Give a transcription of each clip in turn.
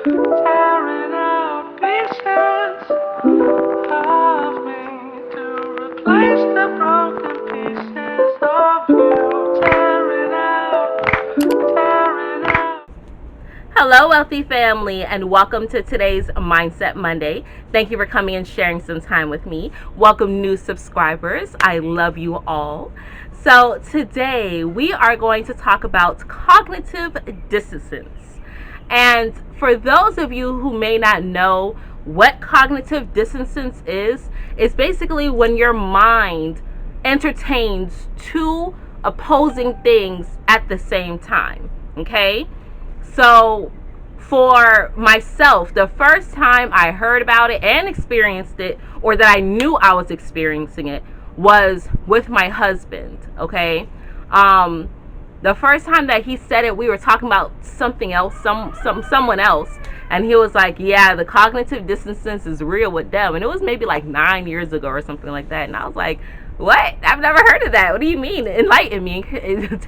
tearing out pieces of me to replace the broken pieces of you. Tearing out. Hello, wealthy family, and welcome to today's Mindset Monday. Thank you for coming and sharing some time with me. Welcome, new subscribers. I love you all. So, today we are going to talk about cognitive dissonance. And for those of you who may not know what cognitive dissonance is, it's basically when your mind entertains two opposing things at the same time. Okay? So, for myself, the first time I heard about it and experienced it, or that I knew I was experiencing it, was with my husband. Okay, the first time that he said it, we were talking about something else, someone else, and he was like, "Yeah, the cognitive dissonance is real with them," and it was maybe like 9 years ago or something like that, and I was like, "What? I've never heard of that. What do you mean? Enlighten me.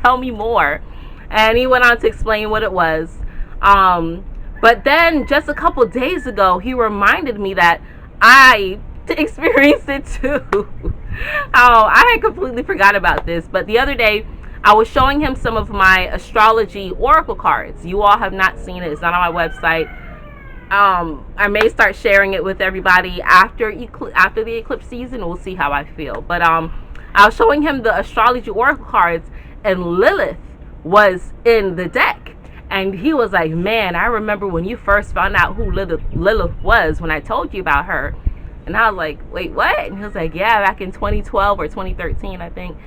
Tell me more." And he went on to explain what it was. But then just a couple days ago, he reminded me that I experienced it too. I had completely forgot about this. But the other day, I was showing him some of my astrology oracle cards. You all have not seen it. It's not on my website. I may start sharing it with everybody after the eclipse season. We'll see how I feel. But I was showing him the astrology oracle cards, and Lilith was in the deck. And he was like, "Man, I remember when you first found out who Lilith was, when I told you about her." And I was like, "Wait, what?" And he was like, "Yeah, back in 2012 or 2013, I think."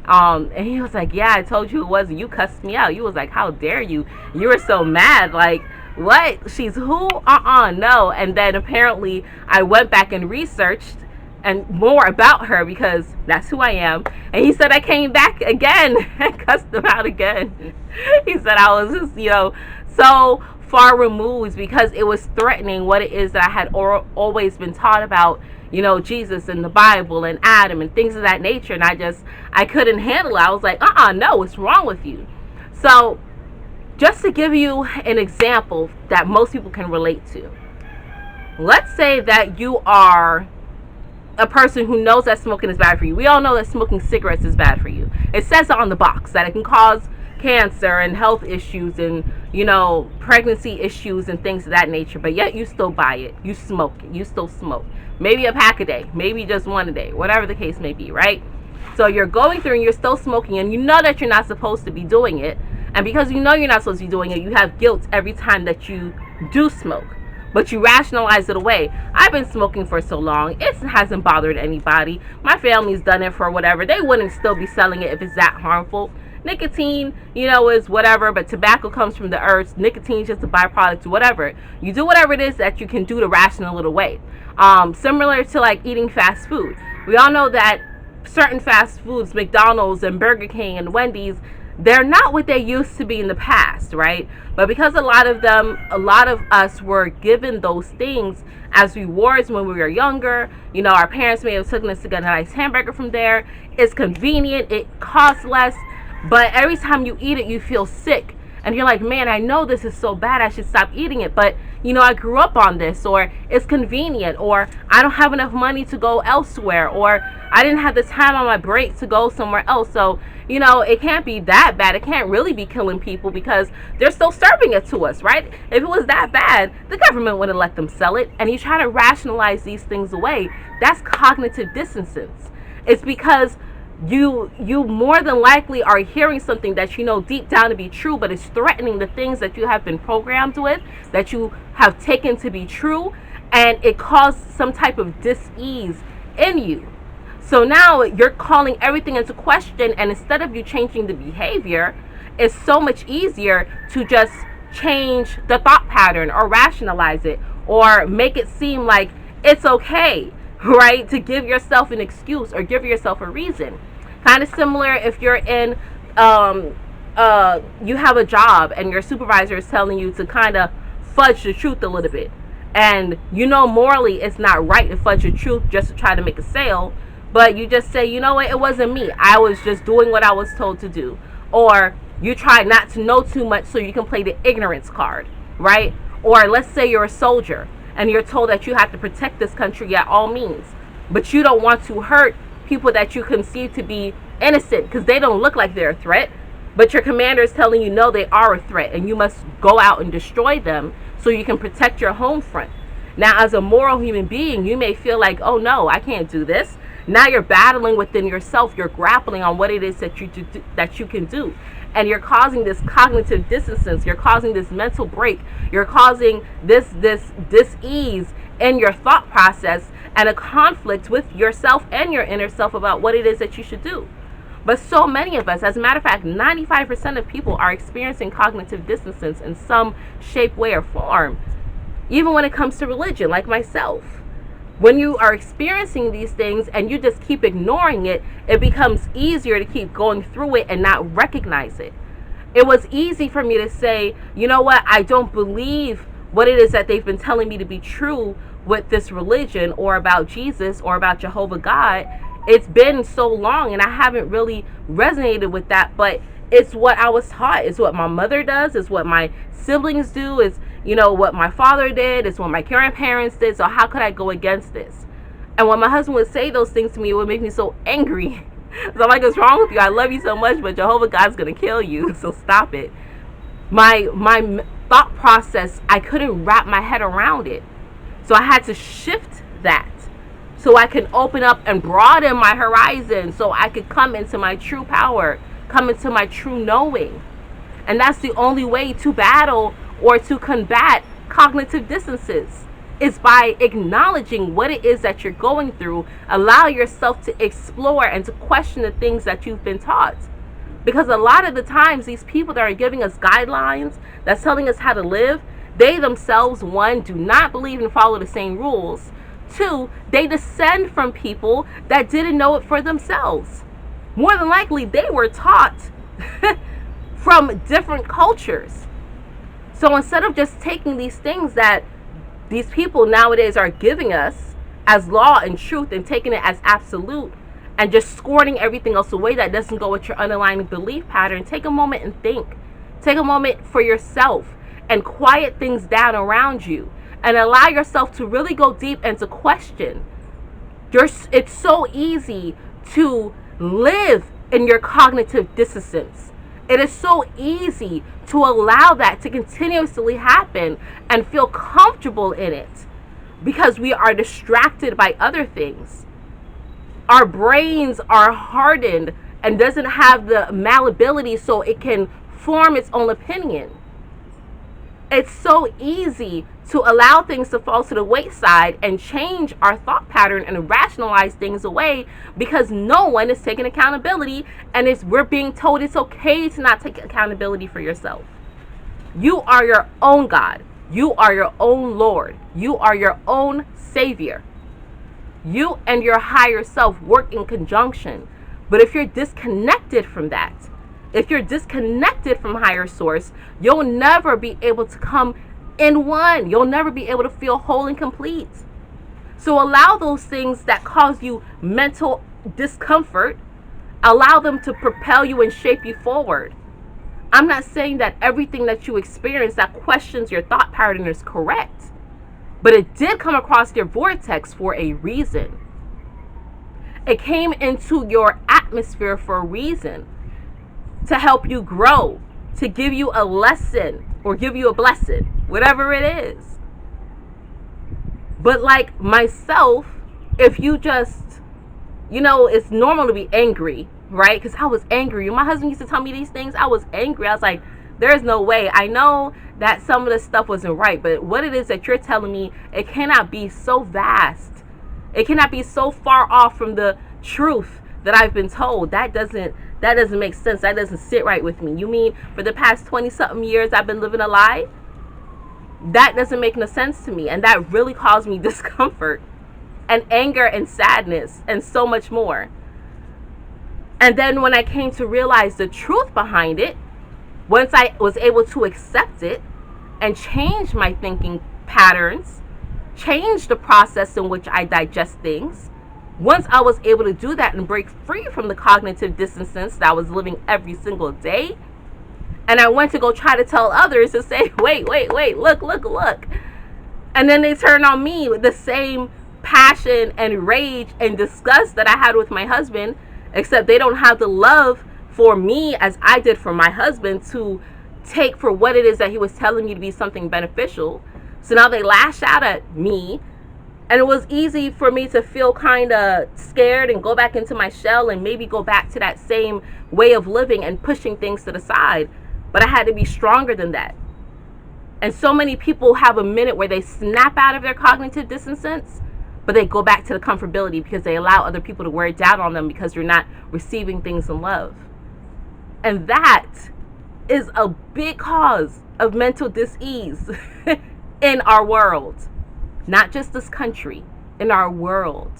And he was like, "Yeah, I told you it was, and you cussed me out. You was like, 'How dare you? You were so mad. Like, what? She's who? No." And then apparently I went back and researched and more about her, because that's who I am. And he said I came back again and cussed him out again. He said I was just, so far removed, because it was threatening what it is that I had always been taught about, Jesus and the Bible and Adam and things of that nature. And I couldn't handle it. I was like, no, what's wrong with you? So just to give you an example that most people can relate to, let's say that you are a person who knows that smoking is bad for you. We all know that smoking cigarettes is bad for you. It says on the box that it can cause cancer and health issues and, pregnancy issues and things of that nature. But yet you still buy it. You smoke it. You still smoke. Maybe a pack a day. Maybe just one a day. Whatever the case may be, right? So you're going through and you're still smoking, and you know that you're not supposed to be doing it. And because you know you're not supposed to be doing it, you have guilt every time that you do smoke. But you rationalize it away. I've been smoking for so long. It hasn't bothered anybody. My family's done it for whatever. They wouldn't still be selling it if it's that harmful. Nicotine, is whatever, but tobacco comes from the earth. Nicotine is just a byproduct, whatever. You do whatever it is that you can do to rational it away. Similar to like eating fast food. We all know that certain fast foods, McDonald's and Burger King and Wendy's, they're not what they used to be in the past, right? But because a lot of us were given those things as rewards when we were younger, our parents may have taken us to get a nice hamburger from there. It's convenient, it costs less, but every time you eat it, you feel sick. And you're like, "Man, I know this is so bad, I should stop eating it. But, I grew up on this," or "It's convenient," or "I don't have enough money to go elsewhere," or "I didn't have the time on my break to go somewhere else. So, it can't be that bad. It can't really be killing people because they're still serving it to us," right? If it was that bad, the government wouldn't let them sell it. And you try to rationalize these things away. That's cognitive dissonance. It's because you more than likely are hearing something that you know deep down to be true, but it's threatening the things that you have been programmed with, that you have taken to be true, and it caused some type of dis-ease in you. So now you're calling everything into question, and instead of you changing the behavior, it's so much easier to just change the thought pattern or rationalize it or make it seem like it's okay, right? To give yourself an excuse or give yourself a reason. Kind of similar if you're in, you have a job and your supervisor is telling you to kind of fudge the truth a little bit. And morally it's not right to fudge the truth just to try to make a sale. But you just say, "You know what, it wasn't me. I was just doing what I was told to do." Or you try not to know too much so you can play the ignorance card, right? Or let's say you're a soldier and you're told that you have to protect this country at all means, but you don't want to hurt people that you conceive to be innocent because they don't look like they're a threat. But your commander is telling you, no, they are a threat and you must go out and destroy them so you can protect your home front. Now, as a moral human being, you may feel like, oh no, I can't do this. Now you're battling within yourself. You're grappling on what it is that you can do. And you're causing this cognitive dissonance. You're causing this mental break. You're causing this dis-ease in your thought process and a conflict with yourself and your inner self about what it is that you should do. But so many of us, as a matter of fact, 95% of people are experiencing cognitive dissonance in some shape, way, or form. Even when it comes to religion, like myself. When you are experiencing these things and you just keep ignoring it, it becomes easier to keep going through it and not recognize it. It was easy for me to say, you know what, I don't believe what it is that they've been telling me to be true with this religion or about Jesus or about Jehovah God. It's been so long and I haven't really resonated with that, but it's what I was taught. It's what my mother does. It's what my siblings do. It's, what my father did. It's what my grandparents did. So how could I go against this? And when my husband would say those things to me, it would make me so angry. So I'm like, what's wrong with you? I love you so much, but Jehovah God's going to kill you. So stop it. My thought process, I couldn't wrap my head around it. So I had to shift that so I can open up and broaden my horizon so I could come into my true power, come into my true knowing. And that's the only way to battle or to combat cognitive dissonances is by acknowledging what it is that you're going through. Allow yourself to explore and to question the things that you've been taught. Because a lot of the times, these people that are giving us guidelines, that's telling us how to live, they themselves, one, do not believe and follow the same rules. Two, they descend from people that didn't know it for themselves. More than likely, they were taught from different cultures. So instead of just taking these things that these people nowadays are giving us as law and truth and taking it as absolute and just squirting everything else away that doesn't go with your underlying belief pattern, take a moment and think. Take a moment for yourself and quiet things down around you and allow yourself to really go deep and to question. It's so easy to live in your cognitive dissonance. It is so easy to allow that to continuously happen and feel comfortable in it because we are distracted by other things. Our brains are hardened and doesn't have the malleability so it can form its own opinion. It's so easy to allow things to fall to the wayside and change our thought pattern and rationalize things away because no one is taking accountability, and we're being told it's okay to not take accountability for yourself. You are your own God. You are your own Lord. You are your own Savior. You and your higher self work in conjunction. But if you're disconnected from that, if you're disconnected from higher source, you'll never be able to come in one. You'll never be able to feel whole and complete. So allow those things that cause you mental discomfort, allow them to propel you and shape you forward. I'm not saying that everything that you experience that questions your thought pattern is correct, but it did come across your vortex for a reason. It came into your atmosphere for a reason, to help you grow, to give you a lesson or give you a blessing, whatever it is. But like myself, if you just, it's normal to be angry, right? Because I was angry. My husband used to tell me these things. I was angry. I was like, there's no way. I know that some of the stuff wasn't right, but what it is that you're telling me, it cannot be so vast. It cannot be so far off from the truth that I've been told. That doesn't make sense. That doesn't sit right with me. You mean for the past 20-something years I've been living a lie? That doesn't make no sense to me. And that really caused me discomfort and anger and sadness and so much more. And then when I came to realize the truth behind it, once I was able to accept it and change my thinking patterns, change the process in which I digest things, once I was able to do that and break free from the cognitive dissonance that I was living every single day, And I went to go try to tell others to say, wait, look. And then they turn on me with the same passion and rage and disgust that I had with my husband, except they don't have the love for me as I did for my husband to take for what it is that he was telling me to be something beneficial. So now they lash out at me. And it was easy for me to feel kind of scared and go back into my shell and maybe go back to that same way of living and pushing things to the side. But I had to be stronger than that. And so many people have a minute where they snap out of their cognitive dissonance, but they go back to the comfortability because they allow other people to wear down on them because you're not receiving things in love. And that is a big cause of mental dis-ease in our world. Not just this country, in our world.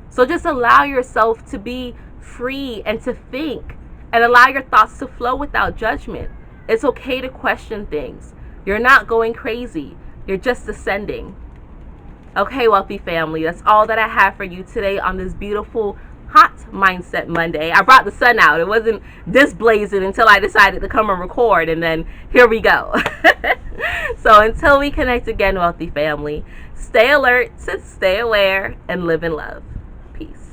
So just allow yourself to be free and to think and allow your thoughts to flow without judgment. It's okay to question things. You're not going crazy. You're just ascending. Okay, wealthy family, that's all that I have for you today on this beautiful hot Mindset Monday. I brought the sun out. It wasn't this blazing until I decided to come and record, and then here we go. So until we connect again, wealthy family, stay alert, stay aware, and live in love. Peace.